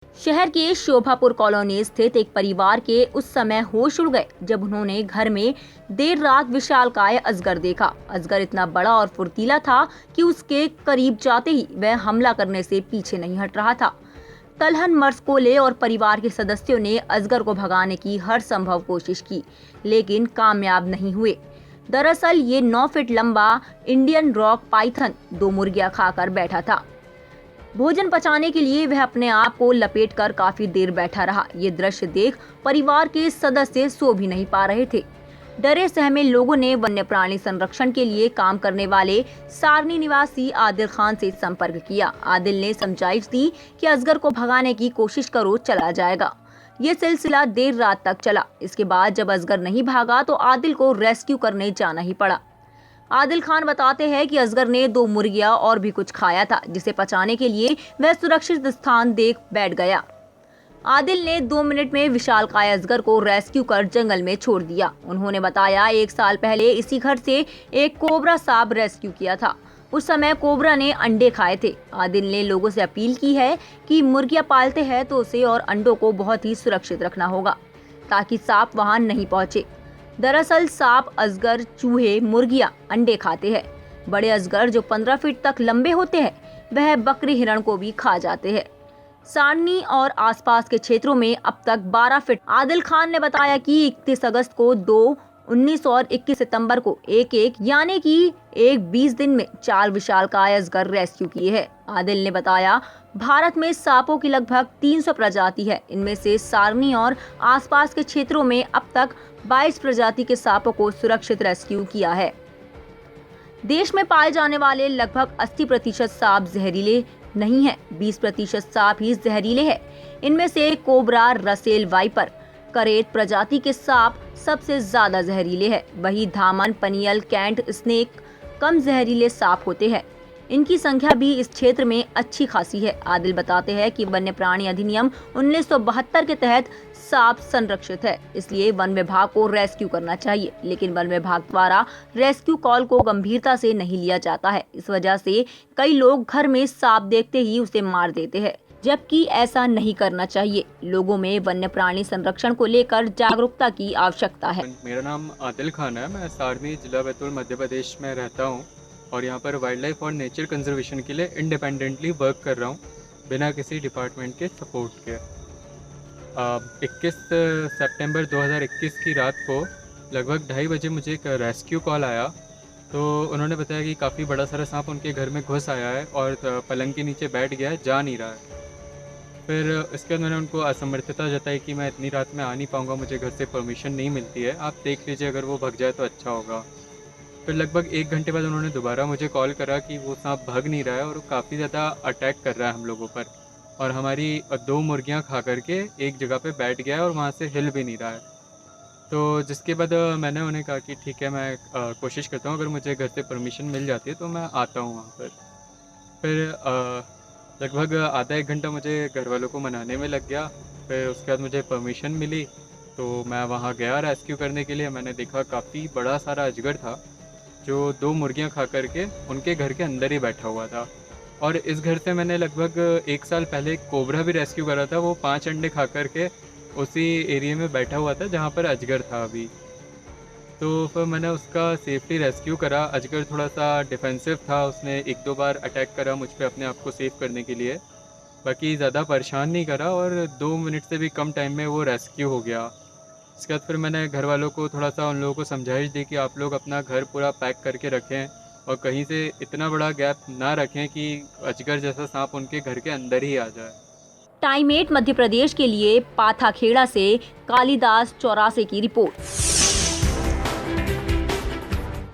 शहर के शोभापुर कॉलोनी स्थित एक परिवार के उस समय होश उड़ गए जब उन्होंने घर में देर रात विशालकाय अजगर देखा। अजगर इतना बड़ा और फुर्तीला था कि उसके करीब जाते ही वह हमला करने से पीछे नहीं हट रहा था। तलहन मर्सकोले और परिवार के सदस्यों ने अजगर को भगाने की हर संभव कोशिश की, लेकिन कामयाब नहीं हुए। दरअसल ये 9 फीट लंबा इंडियन रॉक पाइथन 2 मुर्गियां खाकर बैठा था। भोजन पचाने के लिए वह अपने आप को लपेटकर काफी देर बैठा रहा। ये दृश्य देख परिवार के सदस्य सो भी नहीं पा रहे थे। डरे सहमे लोगों ने वन्य प्राणी संरक्षण के लिए काम करने वाले सारनी निवासी आदिल खान से संपर्क किया। आदिल ने समझाइश दी कि अजगर को भगाने की कोशिश करो, चला जाएगा। ये सिलसिला देर रात तक चला। इसके बाद जब अजगर नहीं भागा तो आदिल को रेस्क्यू करने जाना ही पड़ा। आदिल खान बताते हैं कि अजगर ने 2 मुर्गियां और भी कुछ खाया था, जिसे पचाने के लिए वह सुरक्षित स्थान देख बैठ गया। आदिल ने 2 मिनट में विशालकाय अजगर को रेस्क्यू कर जंगल में छोड़ दिया। उन्होंने बताया 1 साल पहले इसी घर से एक कोबरा सांप रेस्क्यू किया था। उस समय कोबरा ने अंडे खाए थे। आदिल ने लोगों से अपील की है कि मुर्गियां पालते हैं तो उसे और अंडों को बहुत ही सुरक्षित रखना होगा ताकि सांप वहां नहीं पहुंचे। दरअसल सांप, अजगर, चूहे, मुर्गियां अंडे खाते हैं। बड़े अजगर जो 15 फीट तक लंबे होते हैं वह बकरी, हिरण को भी खा जाते हैं। सारनी और आसपास के क्षेत्रों में अब तक 12 फीट। आदिल खान ने बताया कि 31 अगस्त को 2, 19 और 21 सितंबर को एक यानी कि 20 दिन में 4 विशालकाय अजगर रेस्क्यू किए हैं। आदिल ने बताया भारत में सांपों की लगभग 300 प्रजाति है। इनमें से सारनी और आसपास के क्षेत्रों में अब तक 22 प्रजाति के सांपों को सुरक्षित रेस्क्यू किया है। देश में पाए जाने वाले लगभग 80% सांप जहरीले नहीं है, 20% सांप ही जहरीले हैं। इनमें से कोबरा, रसेल, वाइपर, करेत प्रजाति के सांप सबसे ज्यादा जहरीले हैं। वही धामन, पनियल, कैंट, स्नेक कम जहरीले सांप होते हैं। इनकी संख्या भी इस क्षेत्र में अच्छी खासी है। आदिल बताते हैं कि वन्य प्राणी अधिनियम 1972 के तहत सांप संरक्षित है, इसलिए वन विभाग को रेस्क्यू करना चाहिए, लेकिन वन विभाग द्वारा रेस्क्यू कॉल को गंभीरता से नहीं लिया जाता है। इस वजह से कई लोग घर में सांप देखते ही उसे मार देते हैं, जबकि ऐसा नहीं करना चाहिए। लोगों में वन्य प्राणी संरक्षण को लेकर जागरूकता की आवश्यकता है। मेरा नाम आदिल खान है। मैं सारनी, जिला बैतूल, मध्य प्रदेश में रहता हूँ और यहाँ पर वाइल्ड लाइफ और नेचर कंजर्वेशन के लिए इंडिपेंडेंटली वर्क कर रहा हूँ, बिना किसी डिपार्टमेंट के सपोर्ट के। 21 सितंबर 2021 की रात को लगभग 2:30 बजे मुझे एक रेस्क्यू कॉल आया। तो उन्होंने बताया कि काफ़ी बड़ा सारा सांप उनके घर में घुस आया है और पलंग के नीचे बैठ गया है, जा नहीं रहा है। फिर इसके बाद मैंने उनको असमर्थता जताई कि मैं इतनी रात में आ नहीं पाऊँगा, मुझे घर से परमिशन नहीं मिलती है, आप देख लीजिए, अगर वो भग जाए तो अच्छा होगा। फिर लगभग 1 घंटे बाद उन्होंने दोबारा मुझे कॉल करा कि वो सांप भाग नहीं रहा है और काफ़ी ज़्यादा अटैक कर रहा है हम लोगों पर, और हमारी 2 मुर्गियां खा करके एक जगह पे बैठ गया है और वहाँ से हिल भी नहीं रहा है। तो जिसके बाद मैंने उन्हें कहा कि ठीक है, मैं कोशिश करता हूँ, अगर मुझे घर से परमिशन मिल जाती है तो मैं आता हूँ वहाँ पर। फिर लगभग आधा 1 घंटा मुझे घर वालों को मनाने में लग गया। फिर उसके बाद मुझे परमिशन मिली तो मैं वहाँ गया रेस्क्यू करने के लिए। मैंने देखा काफ़ी बड़ा सारा अजगर था जो 2 मुर्गियां खा करके उनके घर के अंदर ही बैठा हुआ था। और इस घर से मैंने लगभग 1 साल पहले एक कोबरा भी रेस्क्यू करा था। वो 5 अंडे खा करके उसी एरिया में बैठा हुआ था जहाँ पर अजगर था अभी। तो फिर मैंने उसका सेफली रेस्क्यू करा। अजगर थोड़ा सा डिफेंसिव था, उसने 1-2 बार अटैक करा मुझ पे अपने आप को सेव करने के लिए, बाकी ज़्यादा परेशान नहीं करा और 2 मिनट से भी कम टाइम में वो रेस्क्यू हो गया। इसके बाद फिर मैंने घर वालों को थोड़ा सा उन लोगों को समझाइश दी कि आप लोग अपना घर पूरा पैक करके रखें और कहीं से इतना बड़ा गैप ना रखें कि अजगर जैसा सांप उनके घर के अंदर ही आ जाए। टाइम 8 मध्य प्रदेश के लिए पाथाखेड़ा से कालिदास चौरासे की रिपोर्ट।